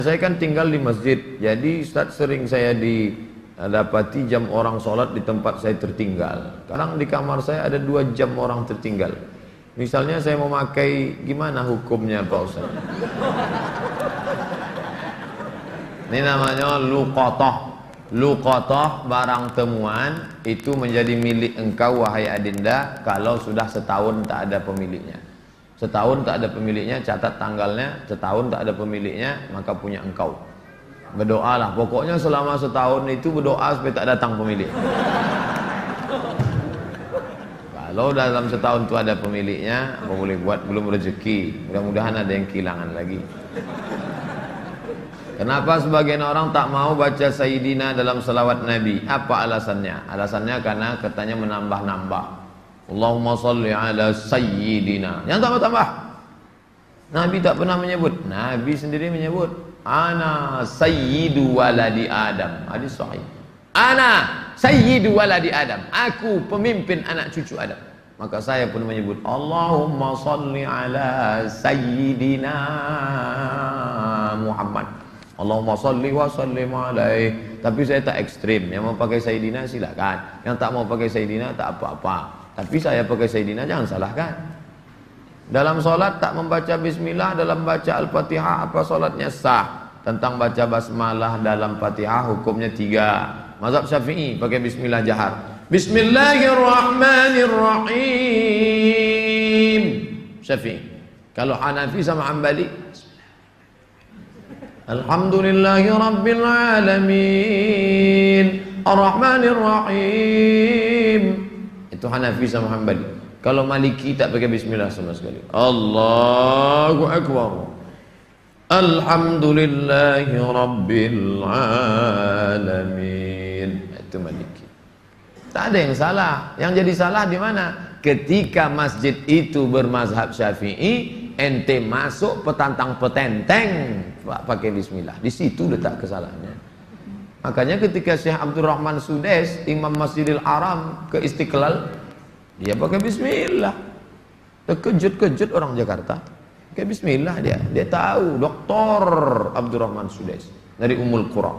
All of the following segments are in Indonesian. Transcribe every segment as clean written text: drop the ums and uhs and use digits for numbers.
Saya kan tinggal di masjid, jadi Ustaz sering saya dapati jam orang sholat di tempat saya tertinggal. Kadang di kamar saya ada 2 jam orang tertinggal. Misalnya saya mau pakai, gimana hukumnya Pak Ustaz? Ini namanya luqatah. Luqatah, barang temuan, itu menjadi milik engkau wahai adinda kalau sudah setahun tak ada pemiliknya. Setahun tak ada pemiliknya, catat tanggalnya. Setahun tak ada pemiliknya, maka punya engkau. Berdoalah, pokoknya selama setahun itu berdoa supaya tak datang pemilik. Kalau dalam setahun itu ada pemiliknya, apa boleh buat, belum rezeki. Mudah-mudahan ada yang kehilangan lagi. Kenapa sebagian orang tak mau baca Sayyidina dalam salawat Nabi? Apa alasannya? Alasannya karena katanya menambah-nambah. Allahumma salli ala Sayyidina. Yang tambah-tambah. Nabi tak pernah menyebut. Nabi sendiri menyebut. Ana Sayyidu waladi Adam. Hadis sahih. Ana Sayyidu waladi Adam. Aku pemimpin anak cucu Adam. Maka saya pun menyebut. Allahumma salli ala Sayyidina Muhammad. Allahumma salli wa sallim alaih. Tapi saya tak ekstrim. Yang mau pakai Sayyidina silakan. Yang tak mau pakai Sayyidina tak apa-apa. Tapi saya pakai Sayyidina, jangan salahkan. Dalam solat tak membaca bismillah, dalam baca al-fatihah, apa solatnya sah? Tentang baca basmalah dalam fatihah hukumnya 3. Mazhab Syafi'i pakai bismillah jahar. Bismillahirrahmanirrahim. Syafi'i. Kalau Hanafi sama Hambali, Alhamdulillahi Rabbil Alamin Ar-Rahmanir-Rahim. Itu Hanafi sama Hambali. Kalau Maliki tak pakai bismillah sama sekali. Allahu Akbar. Alhamdulillahi Rabbil Alamin. Itu Maliki. Tak ada yang salah. Yang jadi salah di mana? Ketika masjid itu bermazhab Syafi'i, ente masuk petantang petenteng pakai bismillah. Di situ letak kesalahannya. Makanya ketika Syekh Abdurrahman Sudes, Imam Masjidil Haram ke Istiqlal, dia pakai bismillah. Terkejut-kejut orang Jakarta. Pakai bismillah dia. Dia tahu, Dr. Abdurrahman Sudes dari Ummul Qura.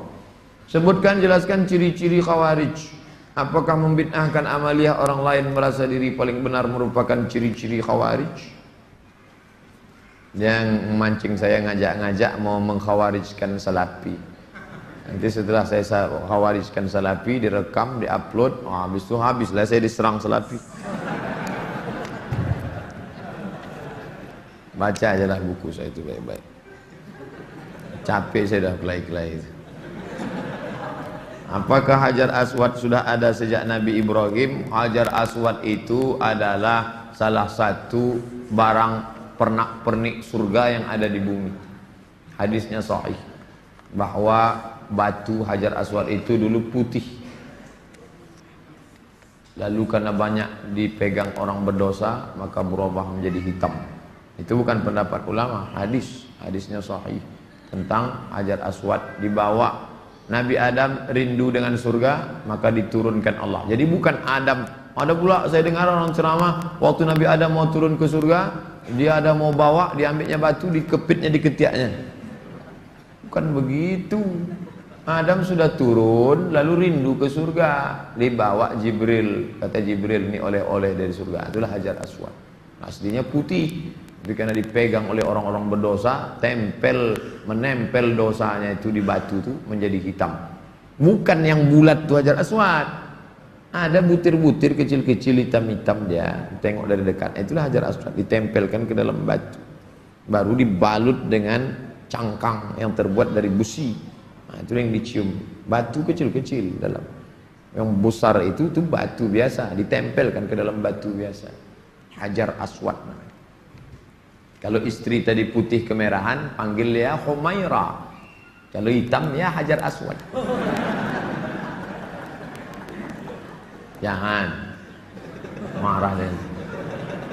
Sebutkan, jelaskan ciri-ciri Khawarij. Apakah membid'ahkan amaliyah orang lain merasa diri paling benar merupakan ciri-ciri Khawarij? Yang memancing saya ngajak-ngajak mau mengkhawarijkan Salafi. Nanti setelah saya khawarijkan Salafi, direkam, diupload, habis itu habislah saya diserang Salafi. Baca aja lah buku saya itu baik-baik. Capek saya dah kelai-kelai. Apakah Hajar Aswad sudah ada sejak Nabi Ibrahim? Hajar Aswad itu adalah salah satu barang pernak-pernik surga yang ada di bumi. Hadisnya sahih bahwa batu Hajar Aswad itu dulu putih, lalu karena banyak dipegang orang berdosa maka berubah menjadi hitam. Itu bukan pendapat ulama, hadisnya sahih tentang Hajar Aswad. Dibawa Nabi Adam rindu dengan surga, maka diturunkan Allah. Jadi bukan Adam. Ada pula saya dengar orang ceramah, waktu Nabi Adam mau turun ke surga, dia ada mau bawa, diambilnya batu, dikepitnya di ketiaknya. Bukan begitu. Adam sudah turun, lalu rindu ke surga, dibawa Jibril. Kata Jibril, ini oleh-oleh dari surga. Itulah Hajar Aswad. Aslinya putih, tapi karena dipegang oleh orang-orang berdosa, menempel dosanya itu di batu itu menjadi hitam. Bukan yang bulat itu Hajar Aswad. Ada butir-butir kecil-kecil hitam-hitam dia. Tengok dari dekat. Itulah Hajar Aswad, ditempelkan ke dalam batu. Baru dibalut dengan cangkang yang terbuat dari besi. Nah, itu yang dicium, batu kecil-kecil dalam. Yang besar itu batu biasa, ditempelkan ke dalam batu biasa. Hajar Aswad namanya. Kalau istri tadi putih kemerahan, panggil dia Humaira. Kalau hitam ya Hajar Aswad. Jangan marah deh.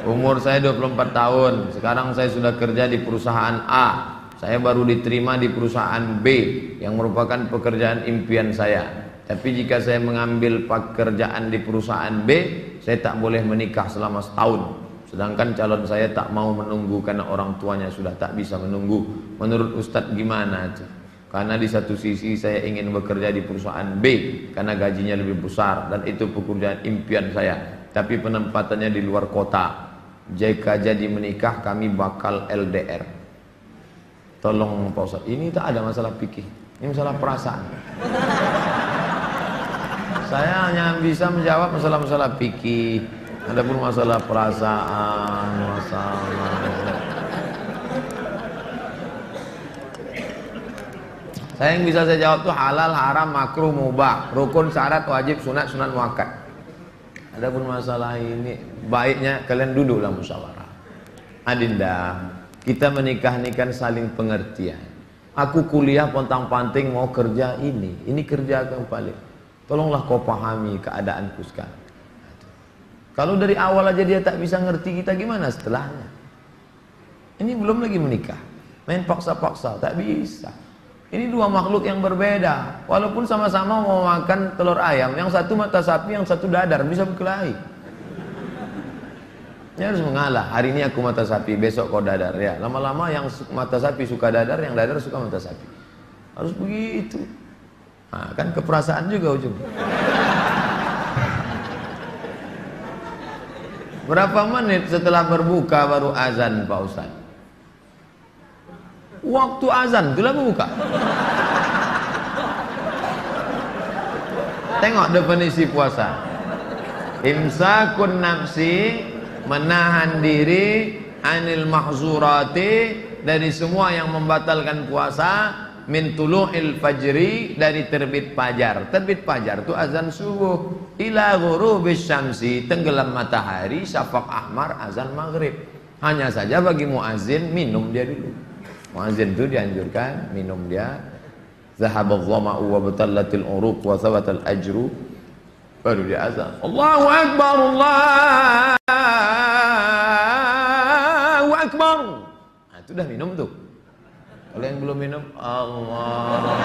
Umur saya 24 tahun, sekarang saya sudah kerja di perusahaan A. Saya baru diterima di perusahaan B yang merupakan pekerjaan impian saya. Tapi jika saya mengambil pekerjaan di perusahaan B, saya tak boleh menikah selama setahun. Sedangkan calon saya tak mau menunggu karena orang tuanya sudah tak bisa menunggu. Menurut Ustadz gimana itu? Karena di satu sisi saya ingin bekerja di perusahaan B karena gajinya lebih besar dan itu pekerjaan impian saya. Tapi penempatannya di luar kota. Jika jadi menikah kami bakal LDR. Tolong Pak Ustaz, ini tak ada masalah fikih. Ini masalah perasaan. Saya hanya bisa menjawab masalah-masalah fikih. Adapun masalah perasaan, saya yang bisa saya jawab tuh halal, haram, makruh, mubah, rukun, syarat, wajib, sunat, sunat muakkad. Adapun masalah ini baiknya kalian duduklah musyawarah. Adinda, kita menikah ini kan saling pengertian. Aku kuliah pontang-panting mau kerja ini kerja yang paling. Tolonglah kau pahami keadaanku sekarang. Kalau dari awal aja dia tak bisa ngerti kita, gimana setelahnya? Ini belum lagi menikah, main paksa-paksa, tak bisa. Ini dua makhluk yang berbeda. Walaupun sama-sama mau makan telur ayam, yang satu mata sapi, yang satu dadar, bisa berkelahi. Ini harus mengalah. Hari ini aku mata sapi, besok kau dadar. Ya, lama-lama yang mata sapi suka dadar, yang dadar suka mata sapi. Harus begitu. Nah, kan keperasaan juga ujungnya. Berapa menit setelah berbuka baru azan Pak Ustaz? Waktu azan itulah berbuka. Tengok definisi puasa. Imsakun nafsi, menahan diri anil mahzurati, dari semua yang membatalkan puasa, min tulu'il fajri, dari terbit fajar. Terbit fajar itu azan subuh, ila ghurubis syamsi, tenggelam matahari, syafaq ahmar, azan maghrib. Hanya saja bagi muazin minum dia dulu. Muazin itu dianjurkan minum dia. Zahabadh dhama'u wa batallatil uruq wa thabatal ajru, baru dia azan. Allahu akbar, Allahu akbar. Nah, itu dah minum tuh. Kalau yang belum minum, Allah,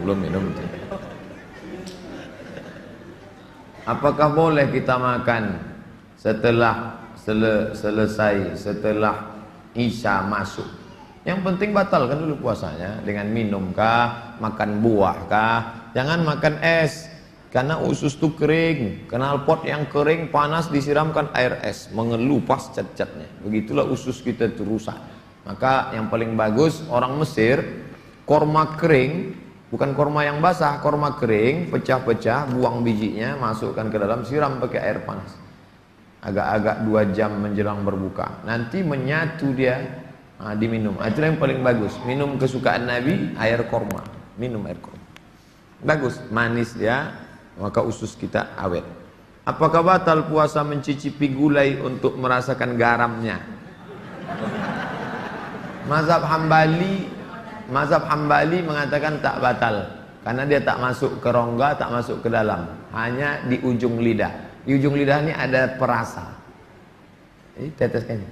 belum minum tuh. Apakah boleh kita makan setelah selesai, setelah Isya masuk? Yang penting batalkan dulu puasanya dengan minum kah, makan buah kah. Jangan makan es, karena usus itu kering. Knalpot yang kering panas disiramkan air es, mengelupas cat-catnya. Begitulah usus kita itu rusak. Maka yang paling bagus orang Mesir, korma kering, bukan korma yang basah, korma kering, pecah-pecah, buang bijinya, masukkan ke dalam, siram pakai air panas. Agak-agak 2 jam menjelang berbuka. Nanti menyatu dia, diminum. Itu yang paling bagus. Minum kesukaan Nabi, air korma. Minum air korma. Bagus, manis dia, maka usus kita awet. Apakah batal puasa mencicipi gulai untuk merasakan garamnya? Mazhab Hambali mengatakan tak batal, karena dia tak masuk ke rongga, tak masuk ke dalam, hanya di ujung lidah. Di ujung lidah ini ada perasa. Jadi teteskan,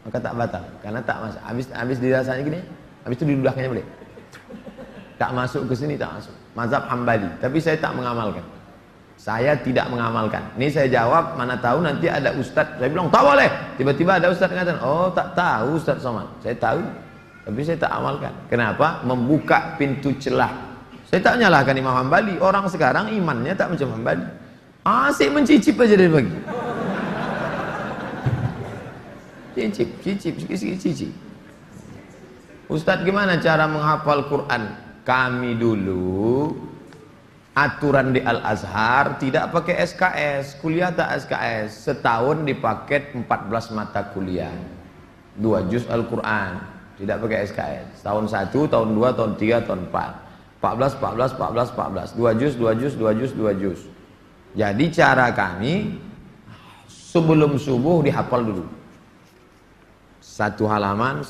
maka tak batal, karena tak masuk. Habis dirasanya gini, habis itu diludahkannya boleh. Tak masuk ke sini, tak masuk. Mazhab Hambali, tapi saya tak mengamalkan. Saya tidak mengamalkan. Ini saya jawab, mana tahu nanti ada ustadz. Saya bilang tak boleh. Tiba-tiba ada ustadz mengatakan, oh tak tahu Ustadz Somad. Saya tahu, tapi saya tak amalkan. Kenapa? Membuka pintu celah. Saya tak menyalahkan Imam Hambali. Orang sekarang imannya tak macam Hambali. Asik mencicip aja dari pagi. Cicip. Ustadz, gimana cara menghafal Quran? Kami dulu aturan di Al-Azhar tidak pakai SKS, kuliah tak SKS, setahun dipaket 14 mata kuliah, 2 juz Al-Quran, tidak pakai SKS, tahun 1, tahun 2, tahun 3, tahun 4, 14, 2 juz. Jadi cara kami sebelum subuh dihafal dulu, satu halaman,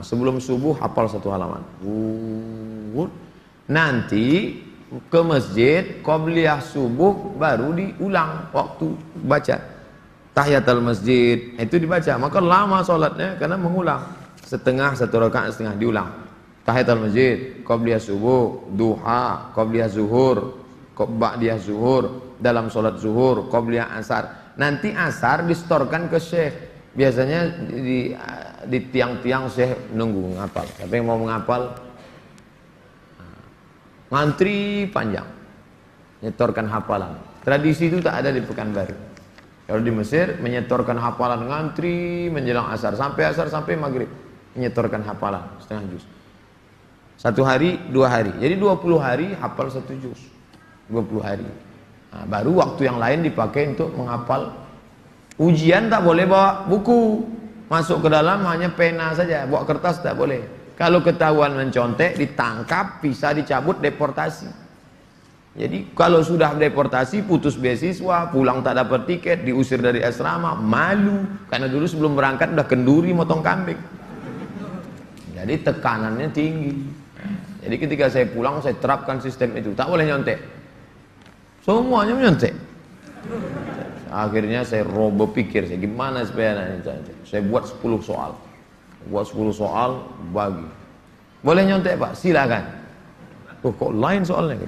sebelum subuh hafal 1 halaman. Nanti ke masjid, qobliyah subuh baru diulang waktu baca tahiyatul masjid, itu dibaca. Maka lama sholatnya karena mengulang, setengah, 1 rakaat setengah diulang. Tahiyatul masjid, qobliyah subuh, duha, qobliyah zuhur, ba'diyah zuhur, dalam sholat zuhur, qobliyah asar. Nanti asar distorkan ke syekh. Biasanya di tiang-tiang saya nunggu ngapal. Siapa yang mau menghafal? Ngantri panjang, nyetorkan hafalan. Tradisi itu tak ada di Pekanbaru. Kalau di Mesir menyetorkan hafalan ngantri menjelang asar sampai maghrib menyetorkan hafalan setengah juz. 1 hari 2 hari. Jadi 20 hari hafal 1 juz. 20 hari. Nah, baru waktu yang lain dipakai untuk menghafal. Ujian tak boleh bawa buku. Masuk ke dalam hanya pena saja, bawa kertas tak boleh. Kalau ketahuan mencontek, ditangkap, bisa dicabut, deportasi. Jadi kalau sudah deportasi, putus beasiswa, pulang tak dapat tiket, diusir dari asrama, malu. Karena dulu sebelum berangkat udah kenduri motong kambing. Jadi tekanannya tinggi. Jadi ketika saya pulang, saya terapkan sistem itu. Tak boleh nyontek. Semuanya menyontek. Akhirnya saya berpikir, saya gimana supaya saya buat 10 soal. Buat 10 soal, bagi. Boleh nyontek Pak? Silakan. Oh, kok lain soalnya?